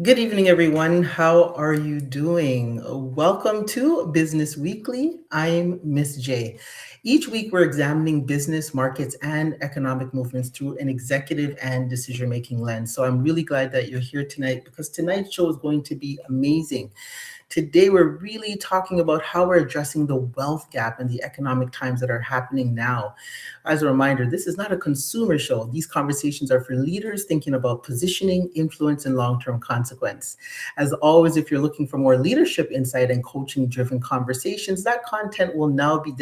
Good evening, everyone. How are you doing? Welcome to Business Weekly. I'm Miss J. Each week, we're examining business, markets, and economic movements through an executive and decision making lens. So I'm really glad that you're here tonight because tonight's show is going to be amazing. Today, we're really talking about how we're addressing the wealth gap and the economic times that are happening now. As a reminder, this is not a consumer show. These conversations are for leaders thinking about positioning, influence, and long term consequence. As always, if you're looking for more leadership insight and coaching driven conversations, that content will now be in a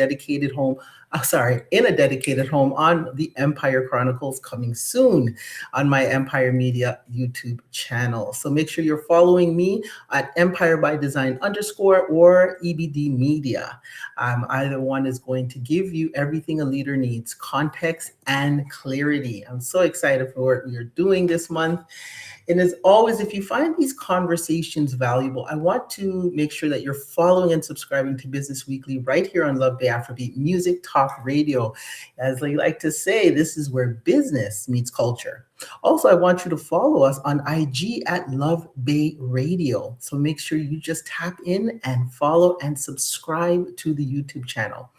dedicated home on the Empire Chronicles coming soon on my Empire Media YouTube channel. So make sure you're following me at Empire by Design underscore or EBD Media. Either one is going to give you everything a leader needs: context and clarity. I'm so excited for what we are doing this month. And as always, if you find these conversations valuable, I want to make sure that you're following and subscribing to Business Weekly right here on Love Bay Afrobeat Music Talk Radio. As they like to say, this is where business meets culture. Also, I want you to follow us on IG at Love Bay Radio. So make sure you just tap in and follow and subscribe to the YouTube channel.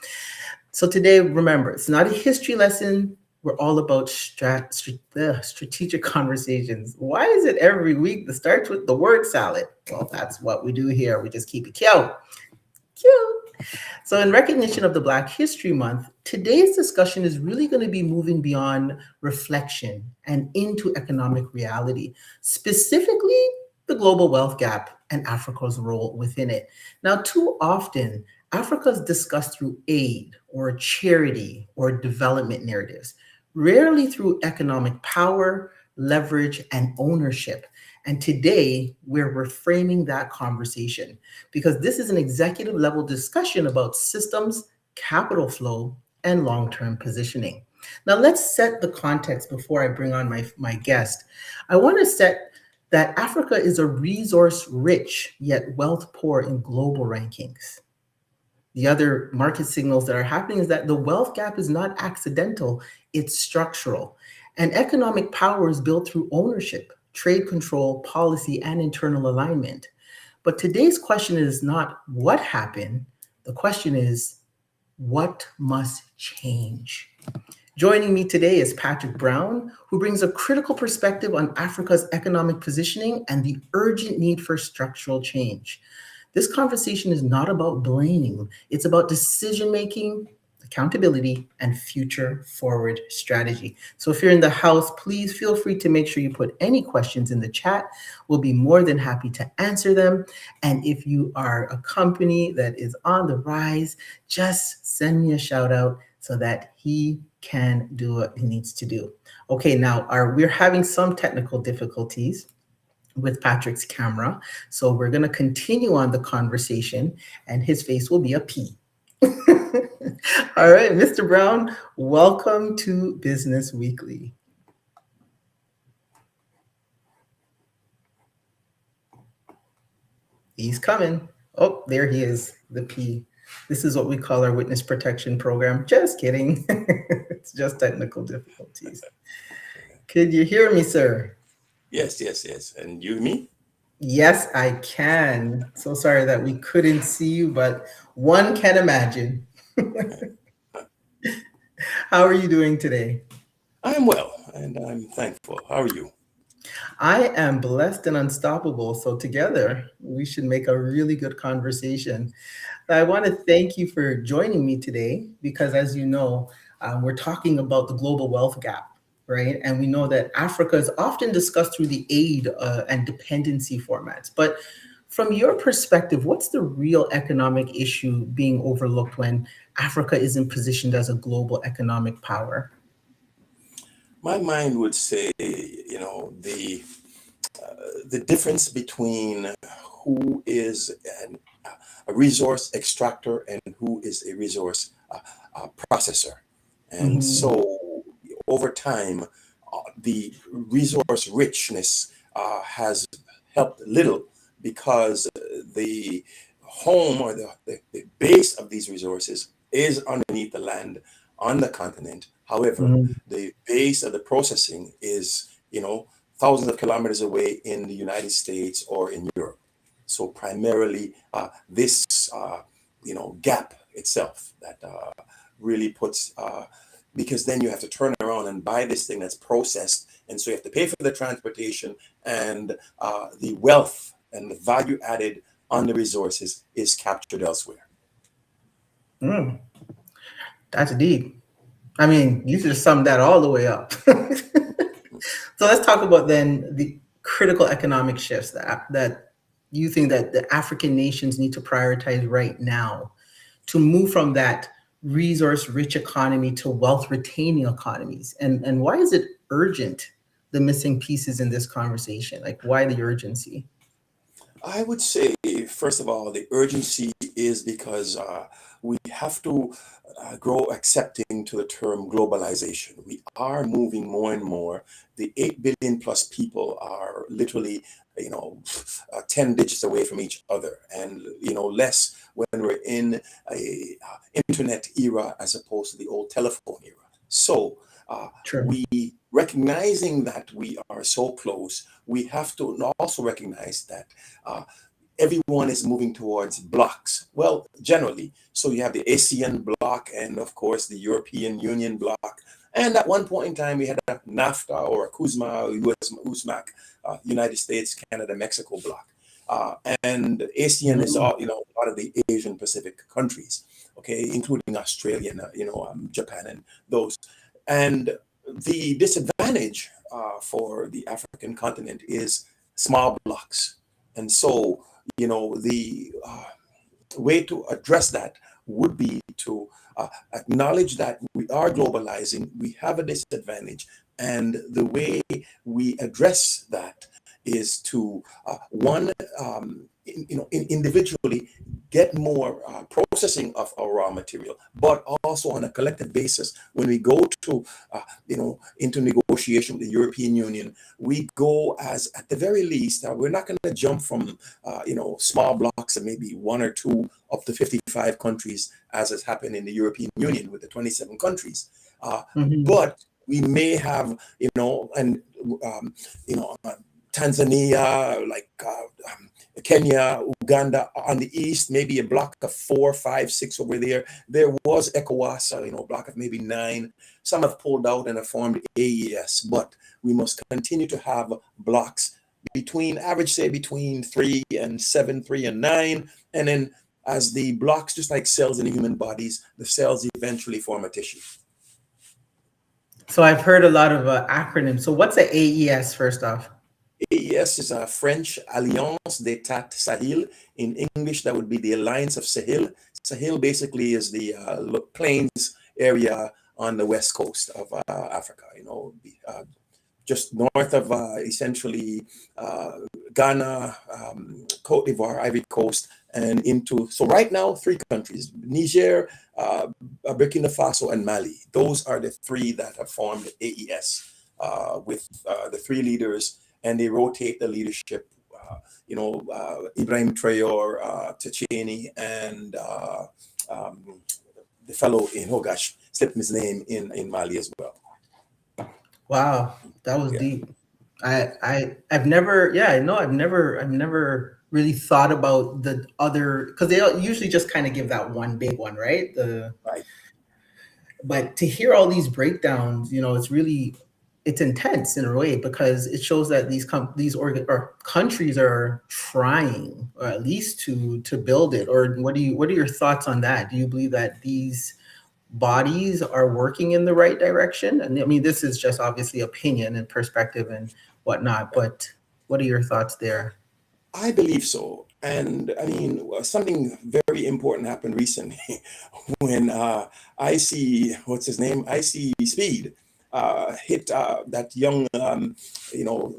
So today, remember, it's not a history lesson. We're all about strategic conversations. Why is it every week that starts with the word salad? Well, that's what we do here. We just keep it cute. Cute. So, in recognition of the Black History Month, today's discussion is really going to be moving beyond reflection and into economic reality, specifically the global wealth gap and Africa's role within it. Now, too often, Africa is discussed through aid or charity or development narratives, rarely through economic power, leverage, and ownership. And today, we're reframing that conversation because this is an executive level discussion about systems, capital flow, and long term positioning. Now, let's set the context before I bring on my guest. I want to set that Africa is a resource rich yet wealth poor in global rankings. The other market signals that are happening is that the wealth gap is not accidental, it's structural. And economic power is built through ownership, trade control, policy, and internal alignment. But today's question is not what happened, the question is what must change? Joining me today is Patrick Brown, who brings a critical perspective on Africa's economic positioning and the urgent need for structural change. This conversation is not about blame, it's about decision making, accountability, and future forward strategy. So if you're in the house, please feel free to make sure you put any questions in the chat. We'll be more than happy to answer them. And if you are a company that is on the rise, just send me a shout out so that he can do what he needs to do. Okay, now we're having some technical difficulties with Patrick's camera. So we're going to continue on the conversation and his face will be a P. All right, Mr. Brown, welcome to Business Weekly. He's coming. Oh, there he is, the P. This is what we call our witness protection program. Just kidding. It's just technical difficulties. Could you hear me, sir? Yes. And you, me? Yes, I can. So sorry that we couldn't see you, but one can imagine. How are you doing today? I'm well, and I'm thankful. How are you? I am blessed and unstoppable. So together, we should make a really good conversation. I want to thank you for joining me today because, as you know, we're talking about the global wealth gap, right? And we know that Africa is often discussed through the aid and dependency formats. But from your perspective, what's the real economic issue being overlooked when Africa isn't positioned as a global economic power? My mind would say, the difference between who is a resource extractor and who is a resource processor. And Mhm. so over time, the resource richness has helped little because the home or the base of these resources is underneath the land on the continent. However, Mhm. the base of the processing is, thousands of kilometers away in the United States or in Europe. So primarily this gap itself that really puts because then you have to turn around and buy this thing that's processed, and so you have to pay for the transportation, and the wealth and the value added on the resources is captured elsewhere. Mm, that's deep. I mean, you just summed that all the way up. So let's talk about then the critical economic shifts that you think that the African nations need to prioritize right now to move from that resource rich economy to wealth retaining economies. And why is it urgent, the missing pieces in this conversation? Like, why the urgency? I would say, first of all, the urgency is because we have to grow accepting to the term globalization. We are moving more and more. The 8 billion plus people are literally, 10 digits away from each other, and, less when we're in a internet era as opposed to the old telephone era. So True. we recognizing that we are so close, we have to also recognize that uh, everyone is moving towards blocks. Well, generally, so you have the ASEAN bloc and, of course, the European Union bloc. And at one point in time, we had a NAFTA or a CUSMA, US, USMAC, United States, Canada, Mexico bloc. And ASEAN is Mm, all, a lot of the Asian Pacific countries, okay, including Australia, and, Japan and those. And the disadvantage for the African continent is small blocks. And so, the way to address that would be to acknowledge that we are globalizing, we have a disadvantage, and the way we address that is to one, individually get more processing of our raw material, but also on a collective basis. When we go to, into negotiation with the European Union, we go as at the very least. We're not going to jump from small blocks of maybe one or two up to 55 countries, as has happened in the European Union with the 27 countries. mhm. But we may have, and um, you know, uh, Tanzania, like Kenya, Uganda on the east, maybe a block of 4, 5, 6 over there. There was ECOWAS, a block of maybe 9. Some have pulled out and have formed AES, but we must continue to have blocks between average, say between 3 and 7, 3 and 9, and then as the blocks, just like cells in the human bodies, the cells eventually form a tissue. So I've heard a lot of acronyms. So what's the AES first off? AES is a French Alliance d'État Sahel. In English, that would be the Alliance of Sahel. Sahel basically is the plains area on the west coast of Africa, just north of essentially uh, Ghana, Cote d'Ivoire, Ivory Coast, and into, so right now, 3 countries: Niger, Burkina Faso, and Mali. Those are the 3 that have formed AES with the 3 leaders, and they rotate the leadership. Ibrahim Traore, Tacheni, and um, the fellow in, oh gosh, slipped his name in Mali as well. Wow, that was Yeah. deep. I've never, yeah, I know I've never really thought about the other, because they usually just kind of give that one big one, right? The Right. But to hear all these breakdowns, it's really, it's intense in a way, because it shows that these or countries are trying, or at least to build it. Or what are your thoughts on that? Do you believe that these bodies are working in the right direction? And I mean, this is just obviously opinion and perspective and whatnot, but what are your thoughts there? I believe so. And I mean, something very important happened recently when what's his name? IC Speed hit that young,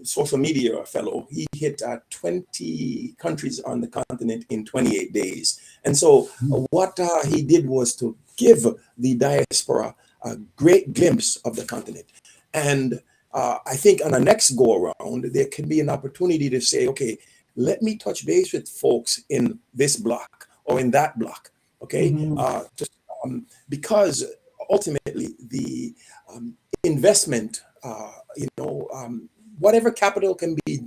social media fellow. He hit 20 countries on the continent in 28 days. And so what he did was to give the diaspora a great glimpse of the continent. And I think on the next go around, there can be an opportunity to say, okay, let me touch base with folks in this block or in that block, okay? Mhm. Because ultimately the investment, whatever capital can be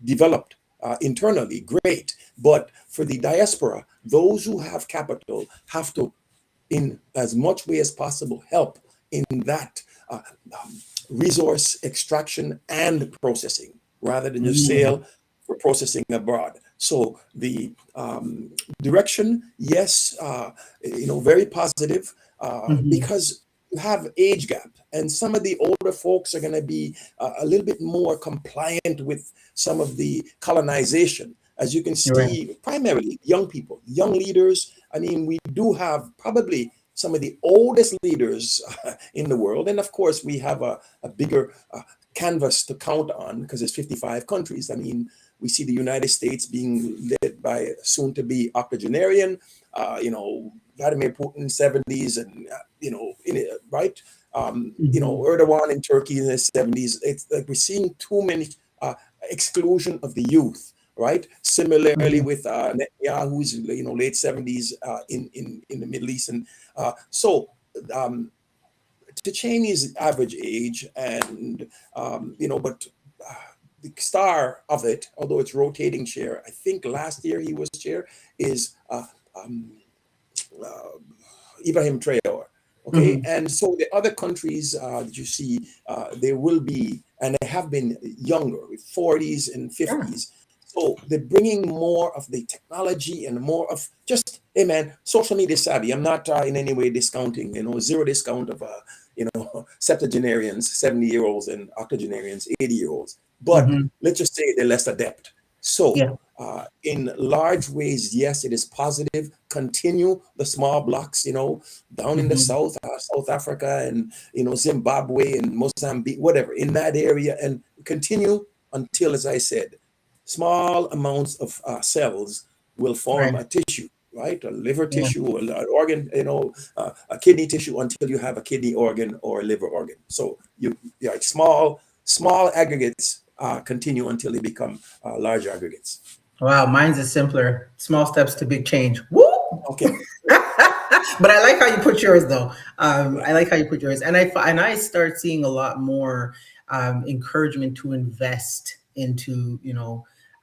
developed internally, great. But for the diaspora, those who have capital have to, in as much way as possible, help in that resource extraction and processing rather than just Mm-hmm. sale for processing abroad. So the direction, yes, very positive Mm-hmm. because you have age gap, and some of the older folks are going to be a little bit more compliant with some of the colonization. As you can Right. see, primarily young people, young leaders. I mean, we do have probably some of the oldest leaders in the world, and of course, we have a bigger canvas to count on because it's 55 countries. I mean, we see the United States being led by a soon-to-be octogenarian, Vladimir Putin, 70s, and right, Mm-hmm. Erdogan in Turkey in the 70s. It's like we're seeing too many exclusion of the youth. Right. Similarly Mm-hmm. with Netanyahu, who's late 70s in the Middle East, and so um, to Cheney's average age, and but the star of it, although it's rotating chair, I think last year he was chair, is um, uh, Ibrahim Traore. Okay, Mm-hmm. and so the other countries that you see, they will be, and they have been younger, with 40s and Yeah. 50s. So they're bringing more of the technology and more of just, hey man, social media savvy. I'm not in any way discounting, zero discount of, septuagenarians, 70-year-olds, and octogenarians, 80-year-olds. But Mm-hmm. let's just say they're less adept. So Yeah. in large ways, yes, it is positive. Continue the small blocks, down in the Mm-hmm. south, South Africa, and Zimbabwe and Mozambique, whatever, in that area, and continue until, as I said, small amounts of cells will form Right. a tissue, right? A liver Yeah. tissue, an organ, a kidney tissue until you have a kidney organ or a liver organ. So like small aggregates continue until they become large aggregates. Wow, mine's is simpler. Small steps to big change. Woo! Okay, But I like how you put yours, though. yeah. I like how you put yours, and I start seeing a lot more encouragement to invest into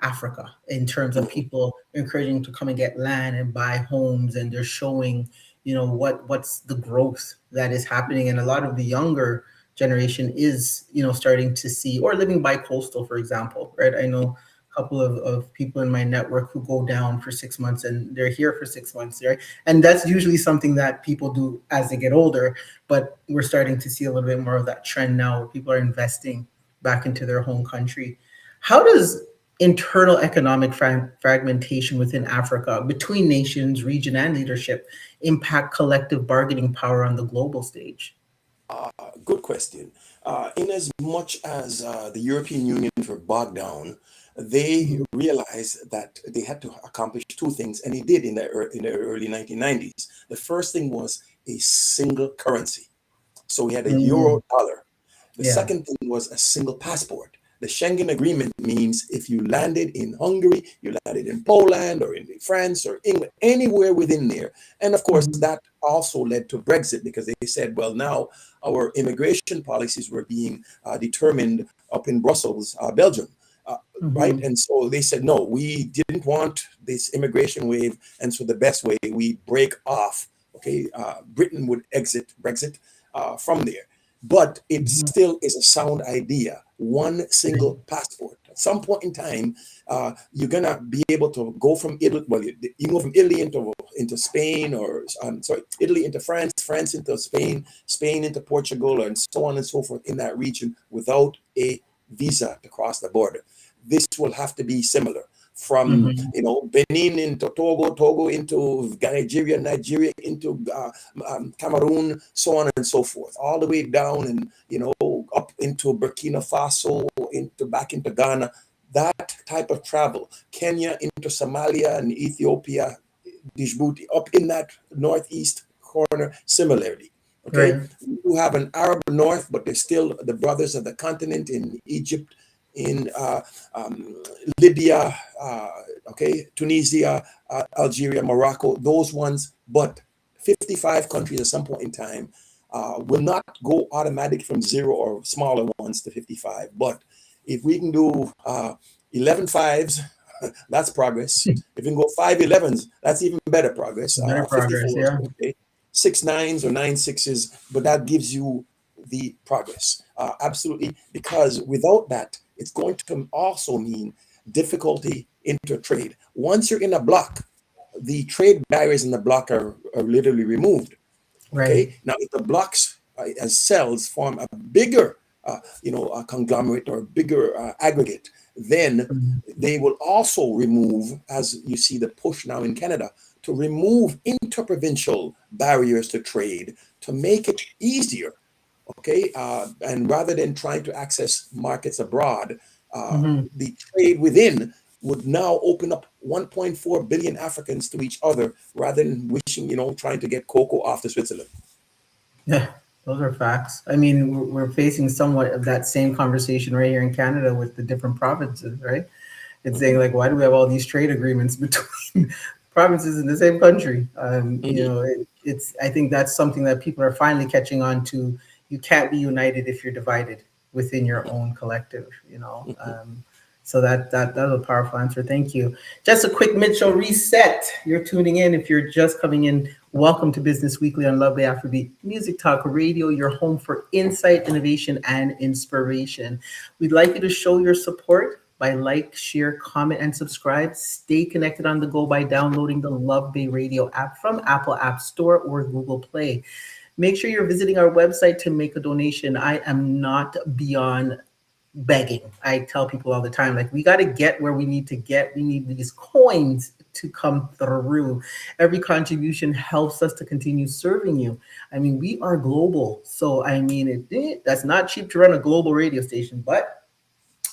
Africa in terms of Mhm. people encouraging to come and get land and buy homes, and they're showing what's the growth that is happening, and a lot of the younger generation is starting to see or living by coastal, for example, right? I know couple of people in my network who go down for 6 months and they're here for 6 months, right? And that's usually something that people do as they get older, but we're starting to see a little bit more of that trend now where people are investing back into their home country. How does internal economic fragmentation within Africa between nations, region, and leadership impact collective bargaining power on the global stage? Good question. In as much as the European Union were bogged down, they Mhm. realized that they had to accomplish two things, and they did in the early 1990s. The first thing was a single currency. So we had a euro Mm, dollar. The yeah. second thing was a single passport. The Schengen Agreement means if you landed in Hungary, you landed in Poland or in France or England, anywhere within there. And of course, Mhm. that also led to Brexit because they said, well, now our immigration policies were being determined up in Brussels, Belgium. Uh, right. Mhm. And so they said, no, we didn't want this immigration wave. And so the best way we break off, okay, Britain would exit Brexit from there. But it Mhm. still is a sound idea. One Right. single passport. At some point in time, you're gonna be able to go from Italy. Well, you can go from Italy into Spain, or sorry, Italy into France, France into Spain, Spain into Portugal, and so on and so forth in that region without a visa to cross the border. This will have to be similar from Mhm. Benin into Togo, Togo into Nigeria, Nigeria into Cameroon, so on and so forth, all the way down and up into Burkina Faso, into back into Ghana. That type of travel, Kenya into Somalia and Ethiopia, Djibouti, up in that northeast corner. Similarly, okay, Right. you have an Arab north, but they're still the brothers of the continent in Egypt, in um, Libya, okay, Tunisia, Algeria, Morocco, those ones. But 55 countries at some point in time will not go automatic from zero or smaller ones to 55. But If we can do 11 fives, that's progress. If we can go 5 11s, that's even better progress. Better progress, 54s, yeah. okay. 6 9s or 9 6s, but that gives you the progress. Absolutely, because without that, it's going to also mean difficulty into trade. Once you're in a block, the trade barriers in the block are literally removed. Right. Okay. Now, if the blocks as cells form a bigger, a conglomerate or a bigger aggregate, then Mhm. they will also remove, as you see the push now in Canada, to remove interprovincial barriers to trade to make it easier. Okay. And rather than trying to access markets abroad, uh, Mhm. the trade within would now open up 1.4 billion Africans to each other rather than wishing, trying to get cocoa off to Switzerland. Yeah, those are facts. I mean, we're facing somewhat of that same conversation right here in Canada with the different provinces, right? It's saying Mhm, like, why do we have all these trade agreements between provinces in the same country? mhm, It's. I think that's something that people are finally catching on to. You can't be united if you're divided within your own collective. mhm. So that was a powerful answer. Thank you. Just a quick mid-show reset. You're tuning in. If you're just coming in, welcome to Business Weekly on Love Bay Afrobeat Music Talk Radio, your home for insight, innovation, and inspiration. We'd like you to show your support by like, share, comment, and subscribe. Stay connected on the go by downloading the Love Bay Radio app from Apple App Store or Google Play. Make sure you're visiting our website to make a donation. I am not beyond begging. I tell people all the time, like, we got to get where we need to get. We need these coins to come through. Every contribution helps us to continue serving you. I mean, we are global. So, I mean, that's not cheap to run a global radio station, but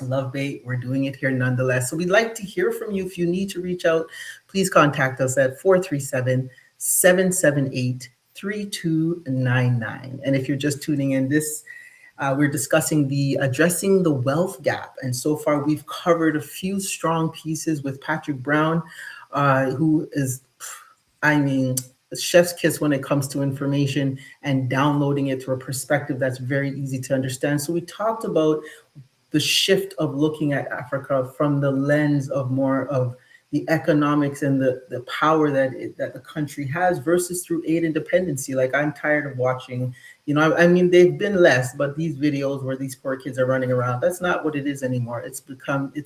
Love Bait, we're doing it here nonetheless. So we'd like to hear from you. If you need to reach out, please contact us at 437-778-3299. And if you're just tuning in, we're discussing the addressing the wealth gap. And so far, we've covered a few strong pieces with Patrick Brown, who is, I mean, chef's kiss when it comes to information and downloading it to a perspective that's very easy to understand. So we talked about the shift of looking at Africa from the lens of more of the economics and the power that the country has versus through aid and dependency. Like, I'm tired of watching, I mean, they've been less, but these videos where these poor kids are running around, that's not what it is anymore. It's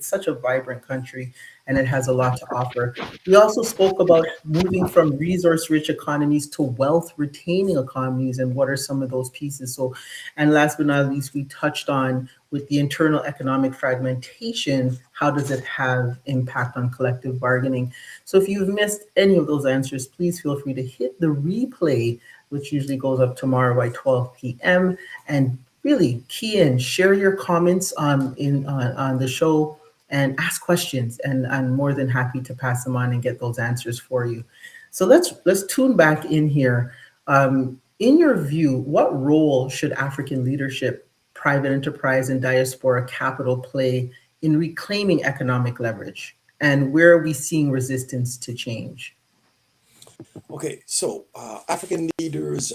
such a vibrant country, and it has a lot to offer. We also spoke about moving from resource rich economies to wealth retaining economies and what are some of those pieces. So, and last but not least, we touched on with the internal economic fragmentation, how does it have impact on collective bargaining? So if you've missed any of those answers, please feel free to hit the replay, which usually goes up tomorrow by 12 p.m. and really key in, share your comments on the show and ask questions. And I'm more than happy to pass them on and get those answers for you. So let's tune back in here. In your view, what role should African leadership, private enterprise, and diaspora capital play in reclaiming economic leverage? And where are we seeing resistance to change? Okay, so African leaders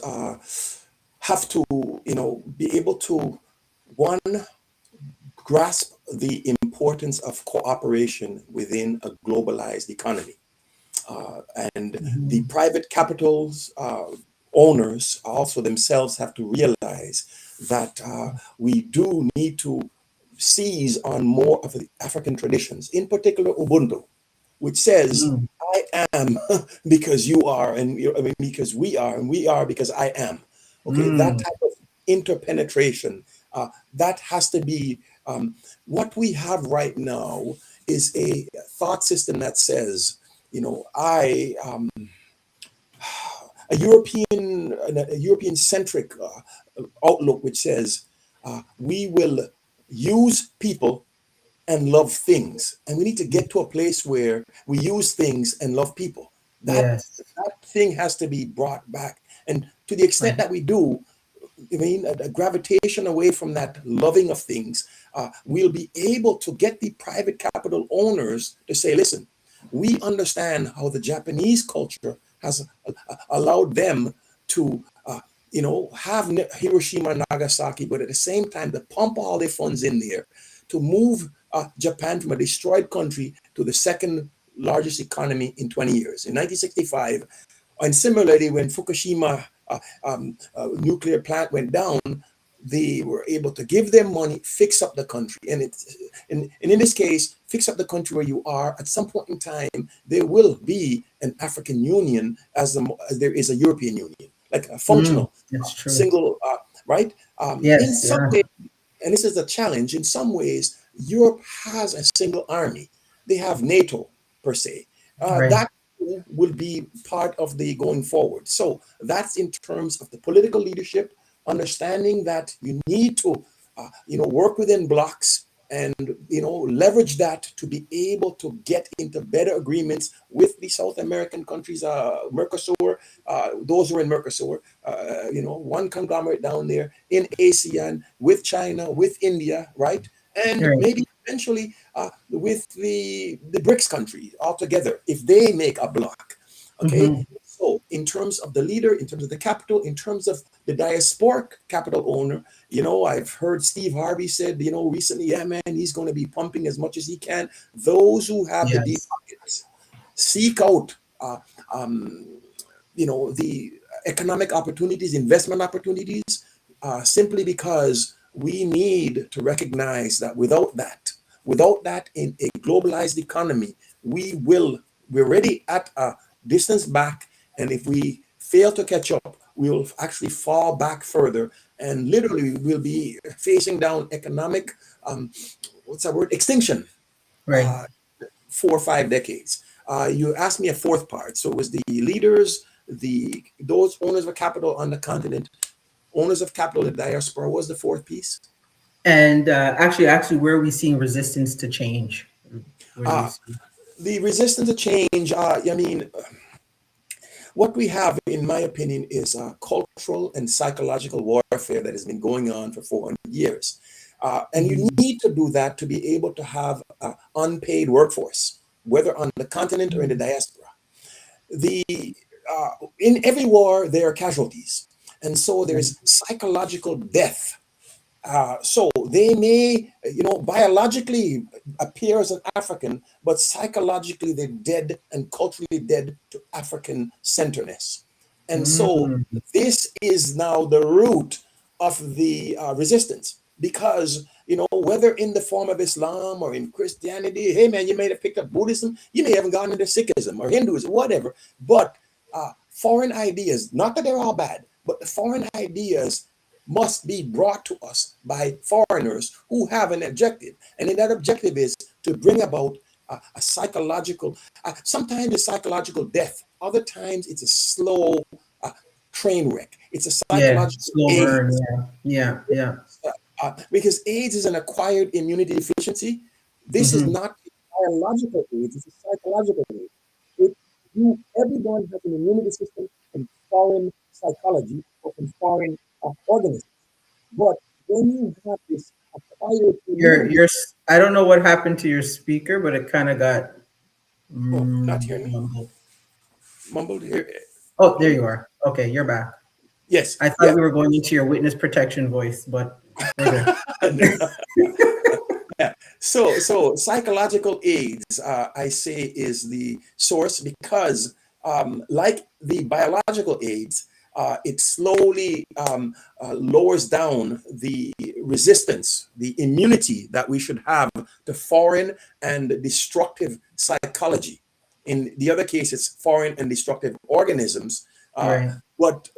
have to, be able to, one, grasp the importance of cooperation within a globalized economy. Uh, and the Mhm. private capitals owners also themselves have to realize that we do need to seize on more of the African traditions, in particular Ubuntu, which says, Mm. I am because you are, and I mean, because we are, and we are because I am. Okay, that Mm. type of interpenetration, that has to be what we have right now is a thought system that says, a European centric outlook, which says we will use people and love things, and we need to get to a place where we use things and love people. Yes. That thing has to be brought back, and to the extent Right. that we do, I mean, a gravitation away from that loving of things, we'll be able to get the private capital owners to say, listen, we understand how the Japanese culture has allowed them to, have Hiroshima and Nagasaki, but at the same time, to pump all their funds in there to move Japan from a destroyed country to the second largest economy in 20 years. In 1965, and similarly, when Fukushima nuclear plant went down, they were able to give them money, fix up the country, and and in this case, fix up the country where you are. At some point in time, there will be an African Union as there is a European Union, like a functional That's true. single, right? In Yes, some yeah, ways, and this is a challenge. In some ways, Europe has a single army. They have NATO per se. right, That will be part of the going forward. So that's in terms of the political leadership, understanding that you need to, work within blocks and leverage that to be able to get into better agreements with the South American countries, Mercosur, those who are in Mercosur, one conglomerate down there in ASEAN, with China, with India, right? And right. maybe eventually with the BRICS countries altogether, if they make a block. Okay, Hmm. so in terms of the leader, in terms of the capital, in terms of the diasporic capital owner, I've heard Steve Harvey said, recently, yeah, man, he's going to be pumping as much as he can. Those who have the deep Yes, pockets seek out, um, the economic opportunities, investment opportunities, simply because we need to recognize that without that in a globalized economy, we're already at a distance back. And if we fail to catch up, we will actually fall back further. And literally, we'll be facing down economic, what's that word, extinction, right. uh, 4 or 5 decades. You asked me a fourth part. So it was the leaders, those owners of capital on the continent, owners of capital in the diaspora. What was the fourth piece? And actually, where are we seeing resistance to change? Where do you Uh, see? the resistance to change. I mean, what we have, in my opinion, is cultural and psychological warfare that has been going on for 400 years. And you Mhm. need to do that to be able to have an unpaid workforce, whether on the continent or in the diaspora. The In every war there are casualties, and so Right. there's psychological death. So they may, biologically appear as an African, but psychologically they're dead and culturally dead to African centerness. And so Mm. this is now the root of the resistance, because, whether in the form of Islam or in Christianity, hey man, you may have picked up Buddhism, you may have gone into Sikhism or Hinduism, whatever, but foreign ideas, not that they're all bad, but the foreign ideas must be brought to us by foreigners who have an objective. And that objective is to bring about a psychological, sometimes it's psychological death, other times it's a slow uh, train wreck. It's a Yeah, psychological slow burn. AIDS. Yeah, yeah, yeah. Because AIDS is an acquired immunity deficiency. This is Hmm. not a biological AIDS, it's a psychological AIDS. Everyone has an immunity system from foreign psychology or from foreign organisms. But when you have this acquired immunity, I don't know what happened to your speaker, but it kind of got oh, not hearing me, mumbled. mumbled here. Oh, there Can you you? are. Okay, you're back. Yes, I thought yeah. we were going into your witness protection voice, but we're good. Yeah. So psychological aids, I say, is the source because, like the biological aids, it slowly lowers down the resistance, the immunity that we should have to foreign and destructive psychology. In the other case, it's foreign and destructive organisms. Uh, Right. but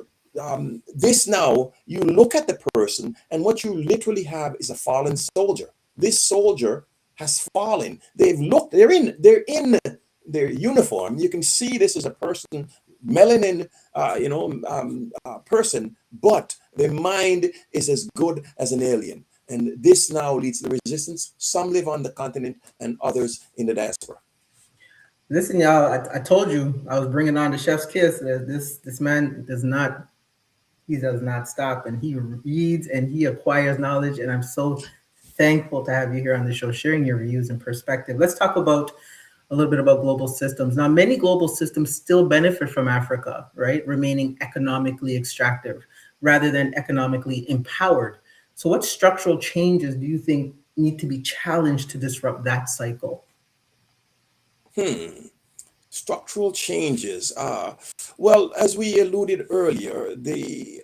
this now, you look at the person, and what you literally have is a fallen soldier. This soldier has fallen. They're in their uniform. You can see this is a person, melanin, person, but their mind is as good as an alien. And this now leads to the resistance. Some live on the continent and others in the diaspora. Listen, y'all. I told you I was bringing on the chef's kiss. This man does not stop, and he reads and he acquires knowledge. And I'm so thankful to have you here on the show, sharing your views and perspective. Let's talk about a little bit about global systems. Now, many global systems still benefit from Africa, right? Remaining economically extractive rather than economically empowered. So, what structural changes do you think need to be challenged to disrupt that cycle? Hmm. Structural changes. Well, as we alluded earlier, the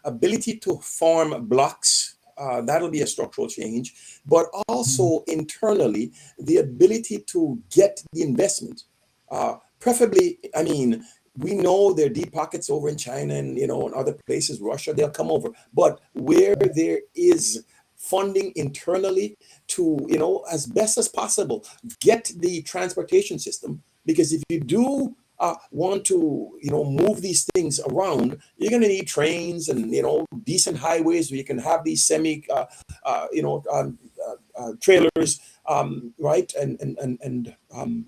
ability to form blocks, that'll be a structural change, but Mhm. also internally, the ability to get the investment. Preferably, I mean, we know there are deep pockets over in China and, in other places, Russia, they'll come over. But where there is funding internally to, as best as possible, get the transportation system, because if you do want to move these things around, you're going to need trains and decent highways where you can have these semi trailers, right, and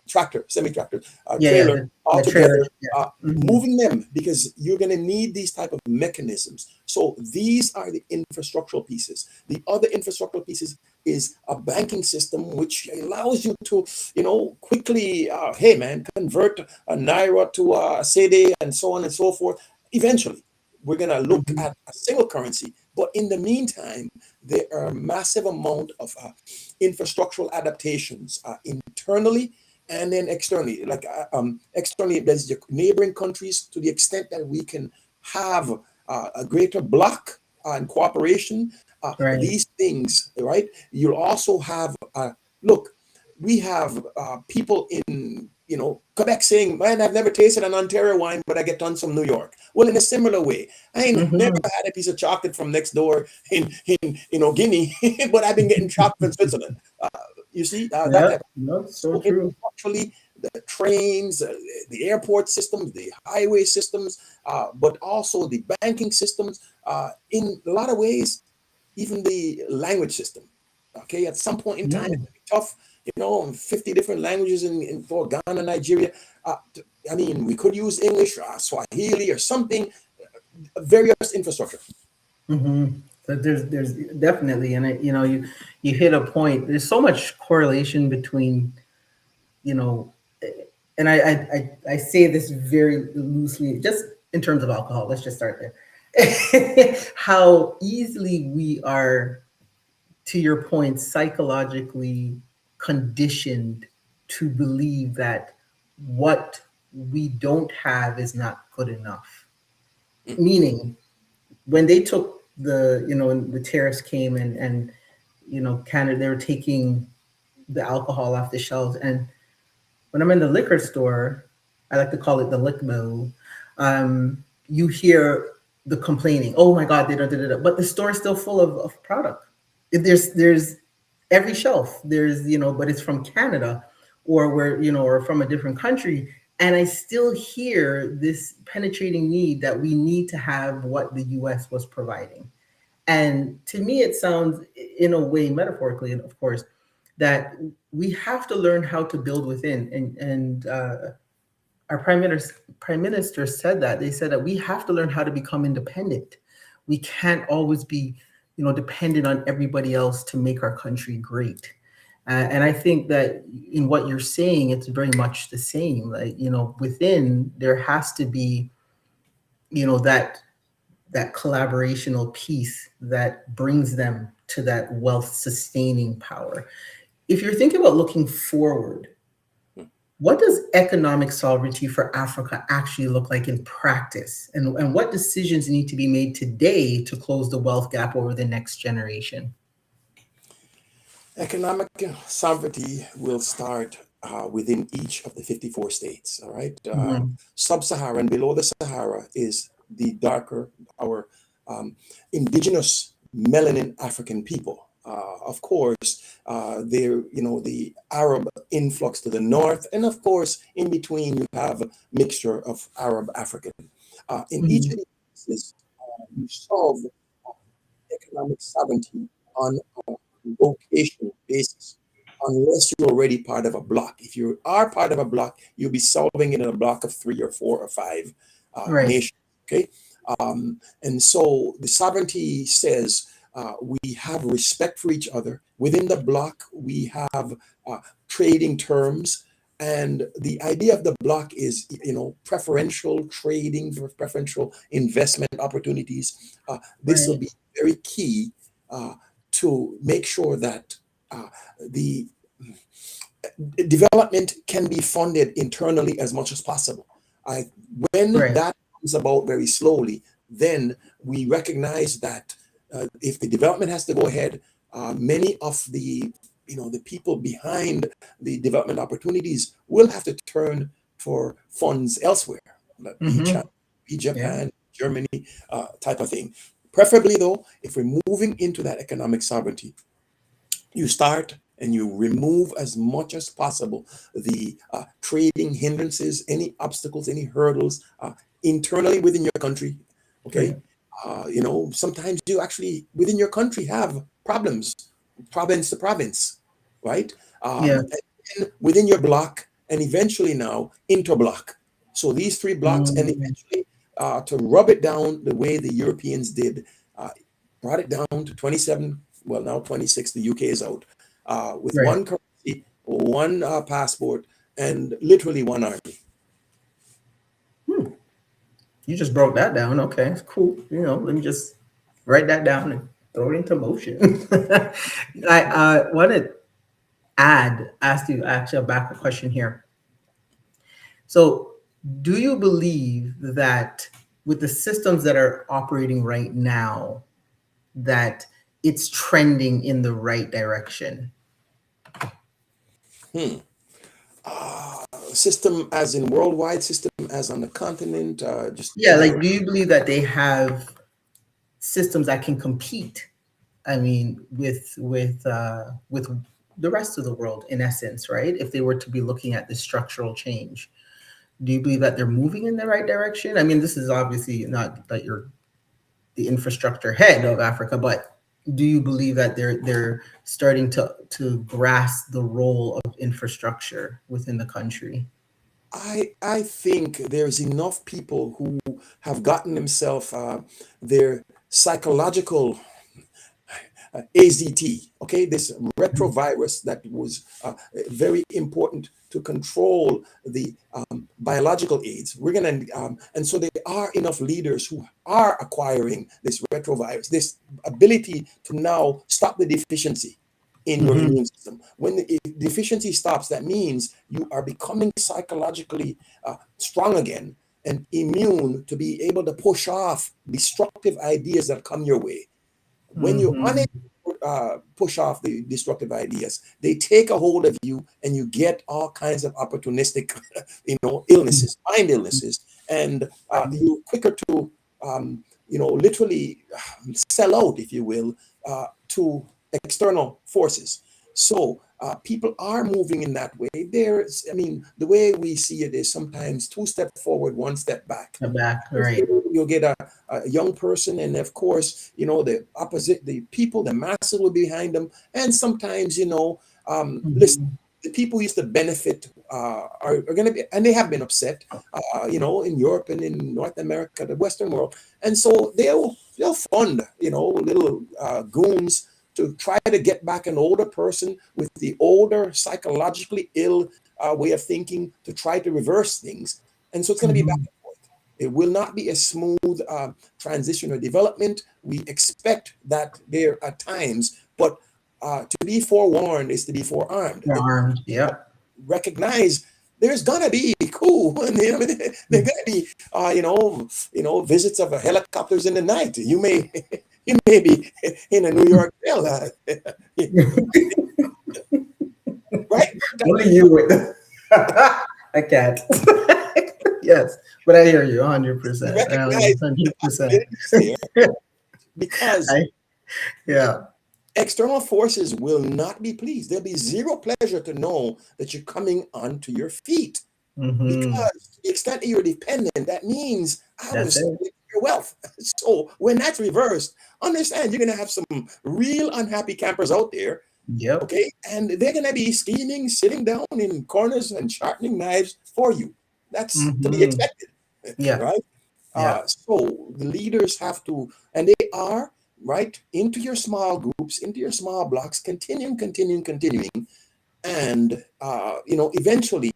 tractor, semi tractor, Yeah, trailer all the trailer. together, Yeah. moving them, because you're going to need these type of mechanisms. So these are the infrastructural pieces. The other infrastructural pieces is a banking system which allows you to quickly, hey man, convert a naira to a cedi and so on and so forth. Eventually we're going to look Hmm. at a single currency, but in the meantime there are a massive amount of infrastructural adaptations internally and then externally. Like externally, there's your neighboring countries, to the extent that we can have a greater block and cooperation. Right. These things, right? You'll also have look. We have people in Quebec saying, "Man, I've never tasted an Ontario wine, but I get tons from New York." Well, in a similar way, I ain't never Hmm. had a piece of chocolate from next door in Guinea, but I've been getting chocolate from Switzerland. You see that type. Yep. No, so So true. infrastructurally, the trains, the airport systems, the highway systems, but also the banking systems. In a lot of ways, even the language system. Okay, at some point in time, it Mm. will be tough. 50 different languages in for Ghana, Nigeria. I mean, we could use English, Swahili, or something. Various infrastructure. Hmm. So there's definitely, and you hit a point. There's so much correlation between, you know, and I say this very loosely, just in terms of alcohol. Let's just start there. How easily we are, to your point, psychologically conditioned to believe that what we don't have is not good enough. Meaning, when they took when the tariffs came, and Canada, they were taking the alcohol off the shelves. And when I'm in the liquor store, I like to call it the lickmo. You hear the complaining. Oh my God, they don't, da, da, da. But the store is still full of product. There's every shelf. There's but it's from Canada, or where or from a different country. And I still hear this penetrating need that we need to have what the US was providing. And to me, it sounds, in a way, metaphorically, of course, that we have to learn how to build within. And our prime minister said that. They said that we have to learn how to become independent. We can't always be, dependent on everybody else to make our country great. And I think that in what you're saying, it's very much the same. Like, within there has to be, that collaborational piece that brings them to that wealth sustaining power. If you're thinking about looking forward, what does economic sovereignty for Africa actually look like in practice? And what decisions need to be made today to close the wealth gap over the next generation? Economic sovereignty will start within each of the 54 states. All right. Mhm. Sub-Saharan, below the Sahara, is the darker, our indigenous melanin African people. Of course, there, the Arab influx to the north, and of course, in between, you have a mixture of Arab African. In each of Mhm. these cases, you solve economic sovereignty on a location basis, unless you're already part of a block. If you are part of a block, you'll be solving it in a block of 3 or 4 or 5 Right, nations. Okay, and so the sovereignty says we have respect for each other within the block. We have trading terms. And the idea of the block is, preferential trading, preferential investment opportunities. This will right. be very key uh, to make sure that the development can be funded internally as much as possible. I, when Right. that comes about very slowly, then we recognize that if the development has to go ahead, many of the the people behind the development opportunities will have to turn for funds elsewhere, be China, Mm-hmm. be Yeah. Japan, Germany, type of thing. Preferably, though, if we're moving into that economic sovereignty, you start and you remove as much as possible the trading hindrances, any obstacles, any hurdles internally within your country. Okay, Right. sometimes you actually within your country have problems, province to province, right? Yeah. And then within your block, and eventually now interblock. So these three blocks, and Mm, eventually to rub it down the way the Europeans did, uh, brought it down to 27, well, now 26, the UK is out, with right. one currency, one passport, and literally one army. Hmm. You just broke that down. Okay, it's cool. Let me just write that down and throw it into motion. I want to ask you actually a back question here. So, do you believe that with the systems that are operating right now, that it's trending in the right direction? Hmm. System as in worldwide, system as on the continent, just Yeah, general. like, do you believe that they have systems that can compete? I mean, with the rest of the world, in essence, right? If they were to be looking at this structural change, do you believe that they're moving in the right direction? I mean, this is obviously not that you're the infrastructure head of Africa, but do you believe that they're starting to grasp the role of infrastructure within the country? I think there's enough people who have gotten themselves their psychological AZT, okay, this retrovirus that was very important to control the biological aids. We're gonna, and so there are enough leaders who are acquiring this retrovirus, this ability to now stop the deficiency in your Hmm. immune system. When the deficiency stops, that means you are becoming psychologically strong again and immune to be able to push off destructive ideas that come your way. When you're Hmm. unable to push off the destructive ideas, they take a hold of you, and you get all kinds of opportunistic, illnesses, mind illnesses, and you're quicker to, literally sell out, if you will, to external forces. So people are moving in that way. There's, I mean, the way we see it is sometimes two step forward, one step back. The back, right? You'll get a young person, and of course, the opposite, the people, the masses will be behind them. And sometimes, listen, Hmm. the people who used to benefit are going to be, and they have been upset, in Europe and in North America, the Western world. And so they'll fund, little goons to try to get back an older person with the older, psychologically ill way of thinking to try to reverse things. And so it's going to be back Hmm. and forth. It will not be a smooth transition or development. We expect that there are times, but to be forewarned is to be forearmed. Your arms, yep. Recognize there's gonna be cool, and there's gonna be visits of helicopters in the night. You may you may be in a New York jail, right? Only you with I can't. Yes, but I hear you 100%. Recognize 100%. possibilities there, because I Yeah. external forces will not be pleased. There'll be zero pleasure to know that you're coming onto your feet, Hmm. because to the extent that you're dependent, that means I want to That's it. steal your wealth. So when that's reversed, understand you're going to have some real unhappy campers out there, Yep. okay? And they're going to be scheming, sitting down in corners and sharpening knives for you. That's to be Hmm. expected, Yeah. right? Yeah. So the leaders have to, and they are, right, into your small groups, into your small blocks, continuing, and eventually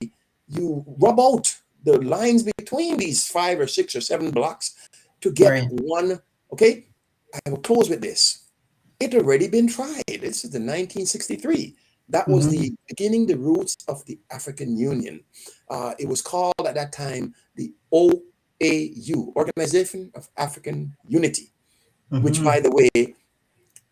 you rub out the lines between these 5 or 6 or 7 blocks to get Right. one. Okay, I will close with this. it already been tried. This is the 1963. That was Hmm. the beginning, the roots of the African Union. It was called at that time the OAU, Organization of African Unity, which, by Hmm. the way,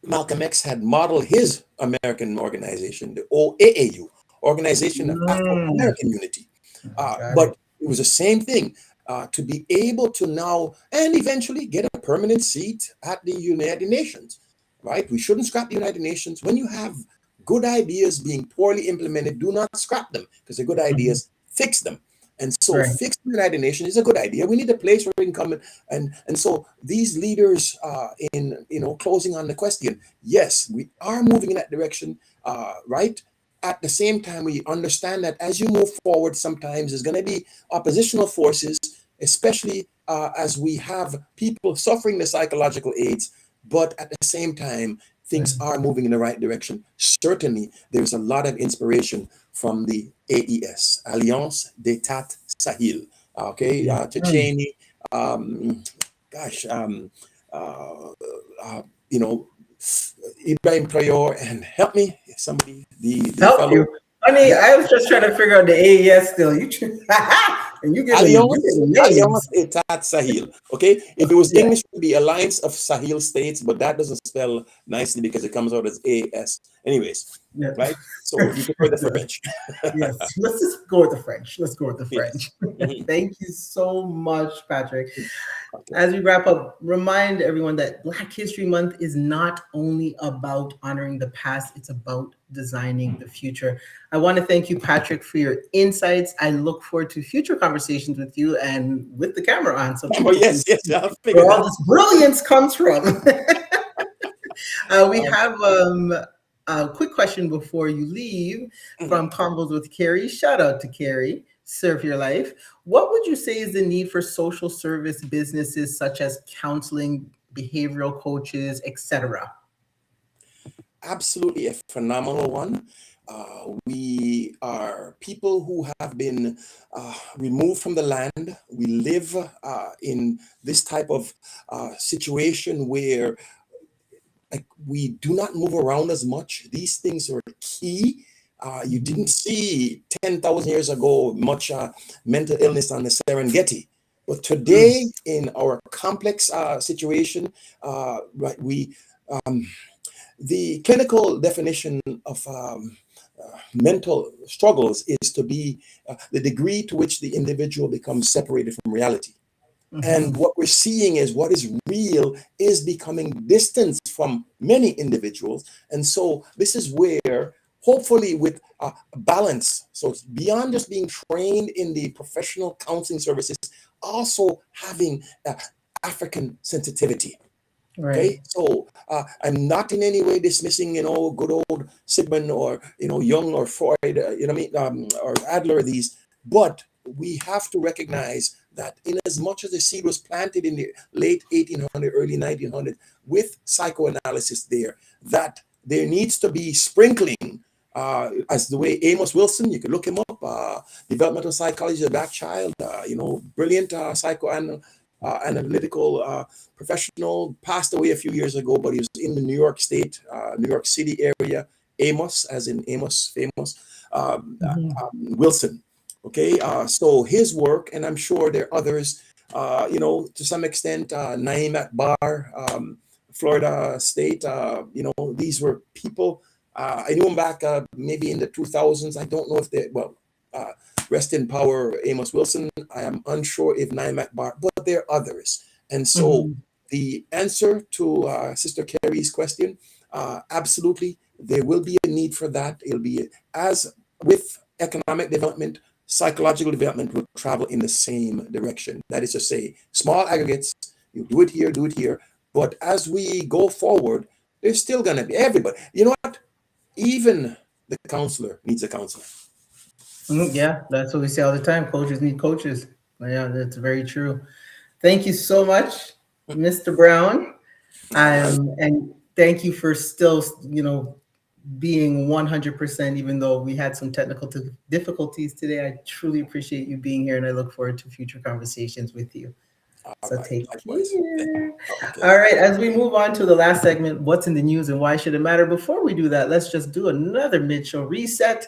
Malcolm X had modeled his American organization, the OAAU, Organization of Afro Mm. American Unity. Got But it. it was the same thing, to be able to now and eventually get a permanent seat at the United Nations, right? We shouldn't scrap the United Nations. When you have good ideas being poorly implemented, do not scrap them, because the good Hmm. ideas, fix them. And so Right. fix the United Nations is a good idea. We need a place where we can come in, and so these leaders, in closing on the question, yes, we are moving in that direction, right? At the same time, we understand that as you move forward, sometimes there's going to be oppositional forces, especially as we have people suffering the psychological aids. But at the same time, Right. things are moving in the right direction. Certainly, there's a lot of inspiration from the AES, Alliance d'État Sahel. Okay, Mhm. Cheney, um, gosh, uh, uh, you know, Ibrahim Traore, and help me, somebody, the Help fellow, you, honey. yeah, I was just trying to figure out the AES still. And you Alliance, giving Alliance names. Etat Sahel. Okay, if it was Yeah. English, it would be Alliance of Sahel States, but that doesn't spell nicely because it comes out as AS. Anyways, Yeah. right? So you prefer the French. Yes. Let's just go with the French. Let's go with the Yes. French. Mhm. Thank you so much, Patrick. Okay. As we wrap up, remind everyone that Black History Month is not only about honoring the past, it's about designing the future. I want to thank you, Patrick, for your insights. I look forward to future conversations with you and with the camera on so Oh, people can yes, yes, see I where figured all that. this brilliance comes from. We Um, have a quick question before you leave mhm. from Combos with Carrie. Shout out to Carrie. Serve your life. What would you say is the need for social service businesses such as counseling, behavioral coaches, etc.? Absolutely a phenomenal one. We are people who have been removed from the land. We live in this type of situation where, like, we do not move around as much. These things are key. You didn't Mhm. see 10,000 years ago much mental illness on the Serengeti. But Mm. today, in our complex situation, right, um, the clinical definition of mental struggles is to be the degree to which the individual becomes separated from reality. And Mhm. what we're seeing is what is real is becoming distanced from many individuals. And so this is where, hopefully, with balance, so it's beyond just being trained in the professional counseling services, also having African sensitivity. Right. Okay, so I'm not in any way dismissing, good old Sigmund, or Jung, or Freud, what I mean, or Adler, these, but we have to recognize that in as much as the seed was planted in the late 1800, early 1900, with psychoanalysis there, that there needs to be sprinkling, as the way Amos Wilson, you can look him up, developmental psychology of the black child, brilliant analytical professional, passed away a few years ago, but he was in the New York State, New York City area. Amos, as in Amos, famous, Mhm. Wilson. Okay, so his work, and I'm sure there are others, to some extent, Naim Akbar, Florida State, these were people, I knew him back maybe in the 2000s. I don't know if they, well, uh, rest in power, Amos Wilson. I am unsure if Naim Akbar, but there are others. And so Mhm. the answer to Sister Carrie's question, absolutely, there will be a need for that. It'll be, as with economic development, psychological development will travel in the same direction. That is to say, small aggregates, you do it here. But as we go forward, there's still going to be everybody. You know what? Even the counselor needs a counselor. Yeah, that's what we say all the time. Coaches need coaches. Yeah, that's very true. Thank you so much, Mr. Brown. All right. And thank you for still, being 100%, even though we had some technical difficulties today. I truly appreciate you being here and I look forward to future conversations with you. All So right. take Likewise. care. Okay. All right, as we move on to the last segment, what's in the news and why should it matter? Before we do that, let's just do another mid-show reset.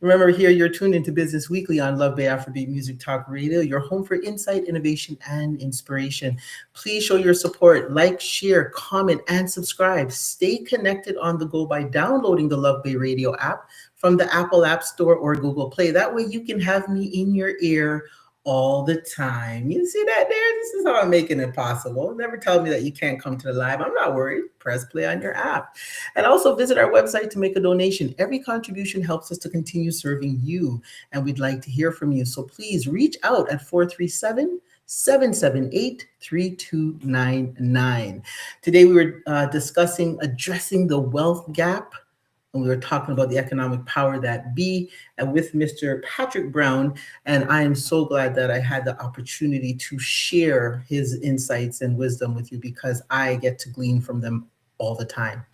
Remember, here you're tuned into Business Weekly on Love Bay Afrobeat Music Talk Radio, your home for insight, innovation, and inspiration. Please show your support, like, share, comment, and subscribe. Stay connected on the go by downloading the Love Bay Radio app from the Apple App Store or Google Play. That way you can have me in your ear all the time. You see that there? This is how I'm making it possible. Never tell me that you can't come to the live. I'm not worried. Press play on your app. And also visit our website to make a donation. Every contribution helps us to continue serving you, and we'd like to hear from you. So please reach out at 437-778-3299. Today we were discussing addressing the wealth gap, and we were talking about the economic power that be, and with Mr. Patrick Brown. And I am so glad that I had the opportunity to share his insights and wisdom with you because I get to glean from them all the time.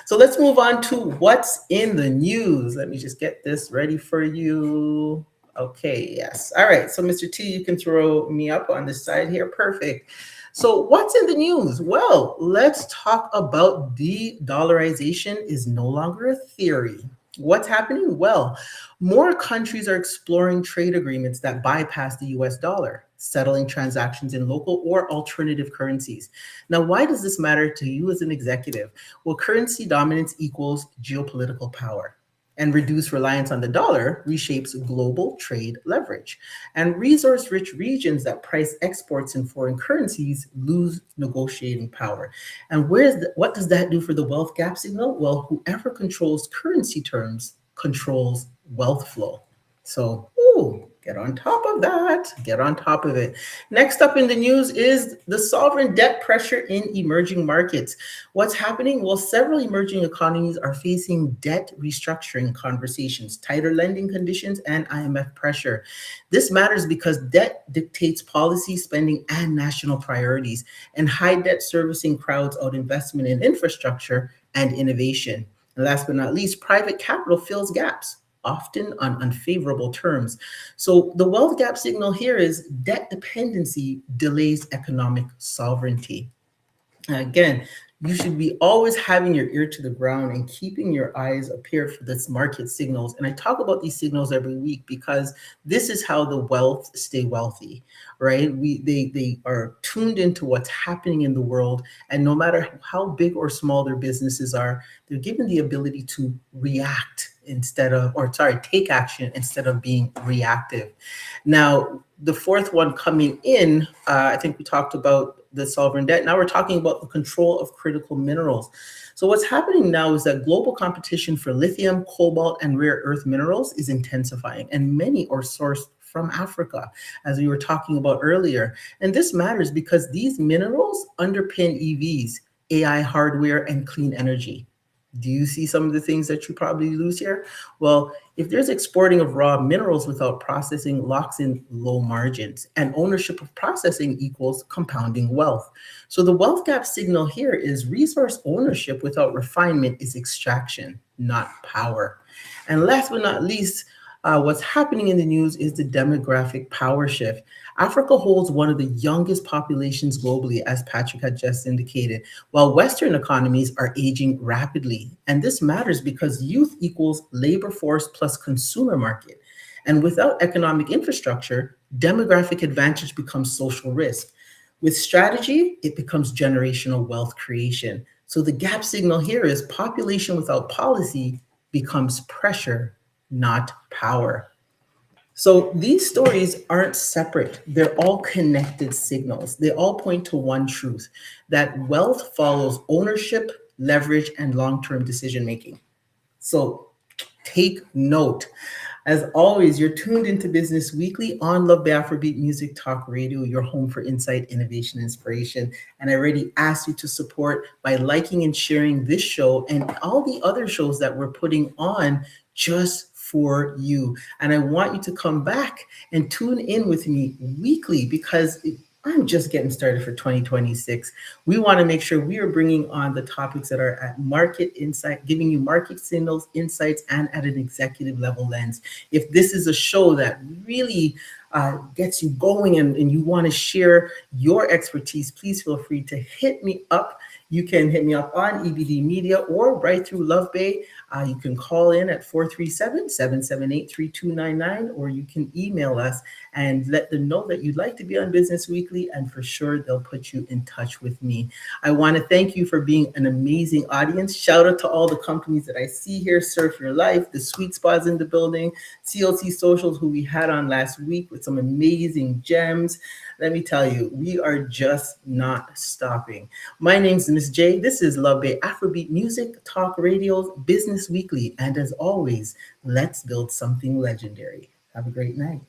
So let's move on to what's in the news. Let me just get this ready for you. Okay, yes. All right. So, Mr. T, you can throw me up on this side here. Perfect. So, what's in the news? Well, let's talk about de-dollarization is no longer a theory. What's happening? Well, more countries are exploring trade agreements that bypass the US dollar, settling transactions in local or alternative currencies. Now, why does this matter to you as an executive? Well, currency dominance equals geopolitical power, and reduced reliance on the dollar reshapes global trade leverage. And resource rich regions that price exports in foreign currencies lose negotiating power. And what does that do for the wealth gap signal? Well, whoever controls currency terms controls wealth flow. So, ooh, get on top of that. Get on top of it. Next up in the news is the sovereign debt pressure in emerging markets. What's happening? Well, several emerging economies are facing debt restructuring conversations, tighter lending conditions, and IMF pressure. This matters because debt dictates policy, spending, and national priorities, and high debt servicing crowds out investment in infrastructure and innovation. And last but not least, private capital fills gaps, often on unfavorable terms. So the wealth gap signal here is debt dependency delays economic sovereignty. Again, you should be always having your ear to the ground and keeping your eyes appeared for this market signals. And I talk about these signals every week because this is how the wealth stay wealthy, right? They are tuned into what's happening in the world, and no matter how big or small their businesses are, they're given the ability to react instead of, or sorry, take action instead of being reactive. Now, the fourth one coming in, I think we talked about the sovereign debt. Now we're talking about the control of critical minerals. So what's happening now is that global competition for lithium, cobalt, and rare earth minerals is intensifying, and many are sourced from Africa, as we were talking about earlier. And this matters because these minerals underpin EVs, AI hardware, and clean energy. Do you see some of the things that you probably lose here? Well, if there's exporting of raw minerals without processing locks in low margins, and ownership of processing equals compounding wealth. So the wealth gap signal here is resource ownership without refinement is extraction, not power. And last but not least, what's happening in the news is the demographic power shift. Africa holds one of the youngest populations globally, as Patrick had just indicated, while Western economies are aging rapidly. And this matters because youth equals labor force plus consumer market. And without economic infrastructure, demographic advantage becomes social risk. With strategy, it becomes generational wealth creation. So the gap signal here is population without policy becomes pressure, not power. So these stories aren't separate. They're all connected signals. They all point to one truth that wealth follows ownership, leverage, and long term decision making. So take note. As always, you're tuned into Business Weekly on Love Bay Afrobeat Music Talk Radio, your home for insight, innovation, inspiration. And I already asked you to support by liking and sharing this show and all the other shows that we're putting on just for you. And I want you to come back and tune in with me weekly because I'm just getting started for 2026. We want to make sure we are bringing on the topics that are at market insight, giving you market signals, insights, and at an executive level lens. If this is a show that really gets you going and you want to share your expertise, please feel free to hit me up. You can hit me up on EBD Media or right through Love Bay. You can call in at 437-778-3299, or you can email us and let them know that you'd like to be on Business Weekly, and for sure they'll put you in touch with me. I want to thank you for being an amazing audience. Shout out to all the companies that I see here: Surf Your Life, the Sweet Spots in the building, CLC Socials, who we had on last week with some amazing gems. Let me tell you, we are just not stopping. My name's Miss J. This is Love Bay Afrobeat Music Talk Radio's Business Weekly. And as always, let's build something legendary. Have a great night.